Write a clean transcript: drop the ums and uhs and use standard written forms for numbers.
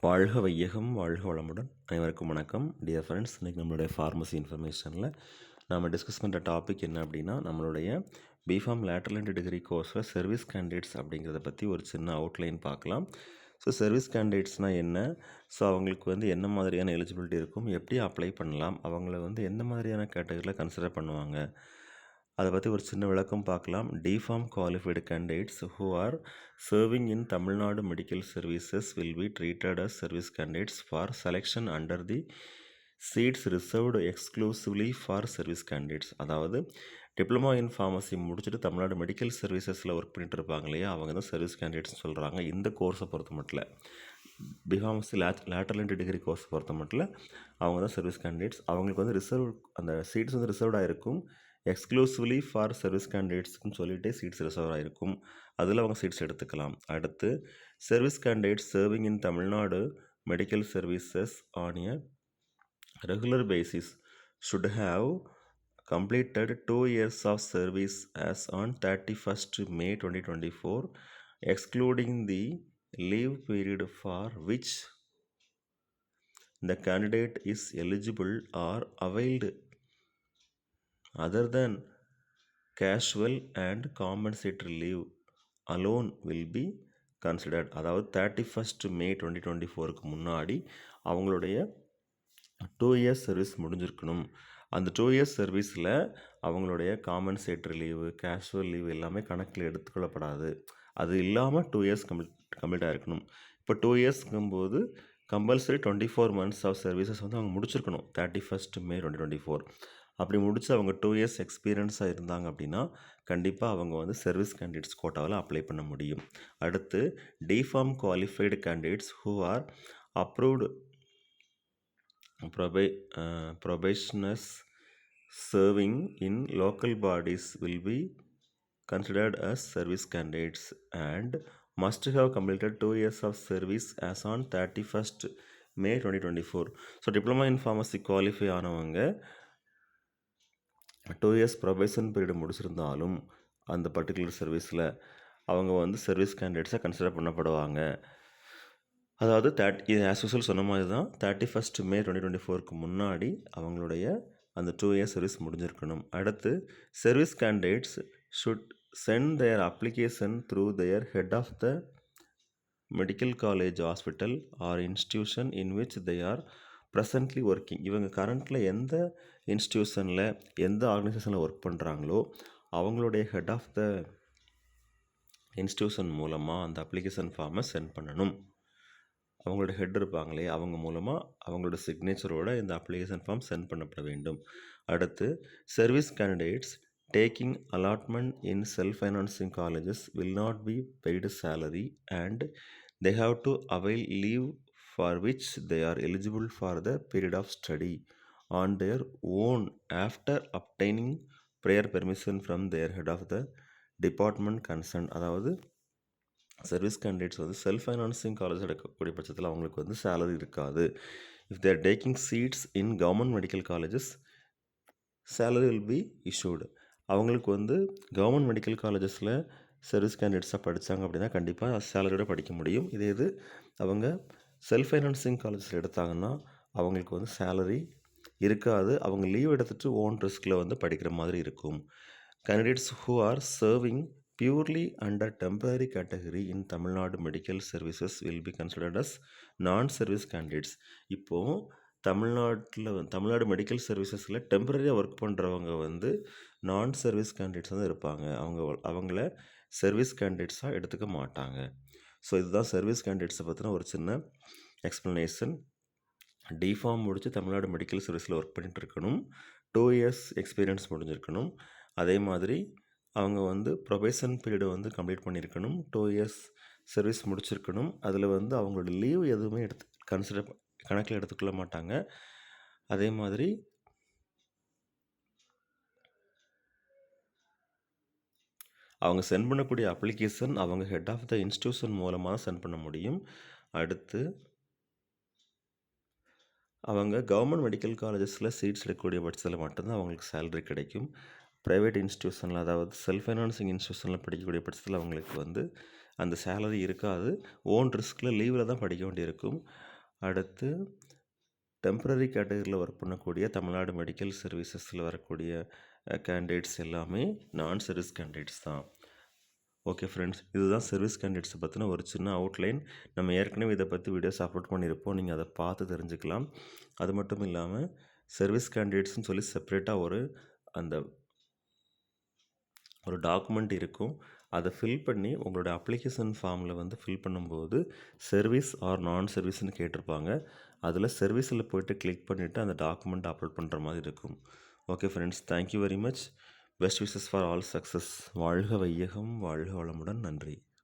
வாழ்க வையகம், வாழ்க வளமுடன். அனைவருக்கும் வணக்கம். டியர் ஃப்ரெண்ட்ஸ், இன்றைக்கி நம்மளுடைய ஃபார்மசி இன்ஃபர்மேஷனில் நம்ம டிஸ்கஸ் பண்ணுற டாபிக் என்ன அப்படின்னா, நம்மளுடைய பிஃபார்ம் லேட்டரல் என்ட்ரி டிகிரி கோர்ஸில் சர்வீஸ் கேண்டிடேட்ஸ் அப்படிங்கிறத பற்றி ஒரு சின்ன அவுட்லைன் பார்க்கலாம். ஸோ சர்வீஸ் கேண்டிடேட்ஸ்னால் என்ன, ஸோ அவங்களுக்கு என்ன மாதிரியான எலிஜிபிலிட்டி இருக்கும், எப்படி அப்ளை பண்ணலாம், அவங்கள எந்த மாதிரியான கேட்டகரியில் கன்சிடர் பண்ணுவாங்க, அதை பற்றி ஒரு சின்ன விளக்கம் பார்க்கலாம். Deform qualified candidates who are serving in Tamil Nadu Medical Services will be treated as service candidates for selection under the seats reserved exclusively for service candidates. அதாவது டிப்ளமா இன் ஃபார்மசி முடிச்சுட்டு Tamil Nadu medical சர்வீசஸில் work பண்ணிட்டு இருப்பாங்க இல்லையா, அவங்க தான் service கேண்டிடேட்ஸ்னு சொல்கிறாங்க. இந்த கோர்ஸை பொறுத்த மட்டும் B Pharmacy lateral entry degree course பொறுத்த மட்டும் அவங்க தான் சர்வீஸ் கேண்டிடேட்ஸ். அவங்களுக்கு ரிசர்வ், அந்த சீட்ஸ் ரிசர்வ்டாக இருக்கும். எக்ஸ்க்ளூசிவ்லி ஃபார் சர்வீஸ் கேண்டிடேட்ஸ்க்குன்னு சொல்லிட்டு சீட்ஸ் ரிசர்வ் ஆகிருக்கும். அதில் அவங்க சீட்ஸ் எடுத்துக்கலாம். அடுத்து service candidates serving in Tamil Nadu medical services on a regular basis should have completed 2 years of service as on 31st May 2024, excluding the leave period for which the candidate is eligible or availed other than casual and compensatory leave alone will be considered. அதாவது 31st May 2024க்கு முன்னாடி அவங்களுடைய 2 years service முடிஞ்சிருக்கணும். அந்த 2 years சர்வீஸில் அவங்களுடைய compensatory leave, casual leave எல்லாமே கணக்கில் எடுத்துக்கொள்ளப்படாது. அது இல்லாமல் 2 இயர்ஸ் கம்ப்ளீட் ஆகிருக்கணும். இப்போ 2 இயர்ஸ்ங்கும்போது கம்பல்சரி 24 months ஆஃப் சர்வீசஸ் அவங்க முடிச்சிருக்கணும் 31st May 2024. அப்படி முடித்து அவங்க 2 இயர்ஸ் எக்ஸ்பீரியன்ஸாக இருந்தாங்க அப்படின்னா கண்டிப்பாக அவங்க சர்வீஸ் கேண்டிடேட்ஸ் கோட்டாவில் அப்ளை பண்ண முடியும். அடுத்து deform qualified candidates who are approved probationers serving in local bodies will be considered as service candidates and must have completed 2 years of service as on 31st May 2024. So diploma in pharmacy qualify ஆனவங்க 2 years probation period முடிச்சிருந்தாலும் அந்த particular சர்வீஸில் அவங்க service கேண்டிடேட்ஸாக consider பண்ணப்படுவாங்க. அதாவது as usual சொன்ன மாதிரி தான் 31st May 2024க்கு முன்னாடி அவங்களுடைய அந்த 2 இயர்ஸ் சர்வீஸ் முடிஞ்சிருக்கணும். அடுத்து service candidates should send their application through their head of the medical college hospital or institution in which they are presently working. இவங்க கரண்ட்டில் எந்த இன்ஸ்டியூஷனில் எந்த ஆர்கனைசேஷனில் ஒர்க் பண்ணுறாங்களோ அவங்களுடைய ஹெட் ஆஃப் த இன்ஸ்டியூஷன் மூலமாக அந்த அப்ளிகேஷன் ஃபார்மை சென்ட் பண்ணணும். அவங்களோட ஹெட் இருப்பாங்களே அவங்க மூலமாக அவங்களோட சிக்னேச்சரோட இந்த அப்ளிகேஷன் ஃபார்ம் சென்ட் பண்ணப்பட வேண்டும். அடுத்து service candidates taking allotment in self financing colleges will not be paid salary and they have to avail leave for which they are eligible for the period of study on their own after obtaining prior permission from their head of the department concern. அதாவது service candidates self financing college எடுக்கக்கூடிய பட்சத்தில் அவங்களுக்கு salary இருக்காது. If they're taking seats in government medical colleges salary will be issued. அவங்களுக்கு government medical காலேஜஸில் service கேண்டிடேட்ஸாக படித்தாங்க அப்படின்னா கண்டிப்பாக சேலரியோட படிக்க முடியும். இது அவங்க செல்ஃப் ஃபைனான்சிங் காலேஜஸில் எடுத்தாங்கன்னா அவங்களுக்கு சேலரி இருக்காது. அவங்க லீவ் எடுத்துகிட்டு ஓன் ரிஸ்கில் படிக்கிற மாதிரி இருக்கும். Candidates who are serving purely under temporary category in Tamil Nadu Medical Services will be considered as non-service candidates. இப்போது தமிழ்நாடு மெடிக்கல் சர்வீசஸில் டெம்பரரியாக ஒர்க் பண்ணுறவங்க நான் சர்வீஸ் கேண்டிடேட்ஸ் தான் இருப்பாங்க. அவங்கள சர்வீஸ் கேண்டிடேட்ஸாக எடுத்துக்க மாட்டாங்க. ஸோ இதுதான் சர்வீஸ் கேண்டிடேட்ஸை பற்றின ஒரு சின்ன எக்ஸ்ப்ளனேஷன். டிஃபார்ம் முடித்து தமிழ்நாடு மெடிக்கல் சர்வீஸில் ஒர்க் பண்ணிகிட்டு இருக்கணும். 2 இயர்ஸ் எக்ஸ்பீரியன்ஸ் முடிஞ்சிருக்கணும். அதே மாதிரி அவங்க ப்ரொபேஷன் பீரியடு கம்ப்ளீட் பண்ணியிருக்கணும். 2 இயர்ஸ் சர்வீஸ் முடிச்சிருக்கணும். அதில் அவங்களோட லீவ் எதுவுமே கணக்கில் எடுத்துக்கொள்ள மாட்டாங்க. அதே மாதிரி அவங்க சென்ட் பண்ணக்கூடிய அப்ளிகேஷன் அவங்க ஹெட் ஆஃப் த இன்ஸ்டியூஷன் மூலமாக சென்ட் பண்ண முடியும். அடுத்து அவங்க கவர்மெண்ட் மெடிக்கல் காலேஜஸில் சீட்ஸ் எடுக்கக்கூடிய பட்சத்தில் மட்டும்தான் அவங்களுக்கு சேலரி கிடைக்கும். ப்ரைவேட் இன்ஸ்டியூஷனில், அதாவது செல்ஃப் ஃபைனான்சிங் இன்ஸ்டியூஷனில் படிக்கக்கூடிய பட்சத்தில் அவங்களுக்கு அந்த சேலரி இருக்காது. ஓன் ரிஸ்கில் லீவில் தான் படிக்க வேண்டியிருக்கும். அடுத்து டெம்பரரி கேட்டகரியில் ஒர்க் பண்ணக்கூடிய தமிழ்நாடு மெடிக்கல் சர்வீசஸில் வரக்கூடிய கேண்டிடேட்ஸ் எல்லாமே நான் சர்வீஸ் கேண்டிடேட்ஸ் தான். ஓகே ஃப்ரெண்ட்ஸ், இதுதான் சர்வீஸ் கேண்டிடேட்ஸை பற்றின ஒரு சின்ன அவுட்லைன். நம்ம ஏற்கனவே இதை பற்றி வீடியோஸ் அப்லோட் பண்ணியிருப்போம், நீங்கள் அதை பார்த்து தெரிஞ்சுக்கலாம். அது மட்டும் இல்லாமல் சர்வீஸ் கேண்டிடேட்ஸ்னு சொல்லி செப்பரேட்டாக ஒரு டாக்குமெண்ட் இருக்கும். அதை ஃபில் பண்ணி உங்களோட அப்ளிகேஷன் ஃபார்மில் ஃபில் பண்ணும்போது சர்வீஸ் ஆர் நான் சர்வீஸ்னு கேட்டிருப்பாங்க. அதில் சர்வீஸில் போய்ட்டு கிளிக் பண்ணிவிட்டு அந்த டாக்குமெண்ட் அப்லோட் பண்ணுற மாதிரி இருக்கும். Okay friends, thank you very much. Best wishes for all success. வாழ்க வையகம், வாழ்க வளமுடன். நன்றி.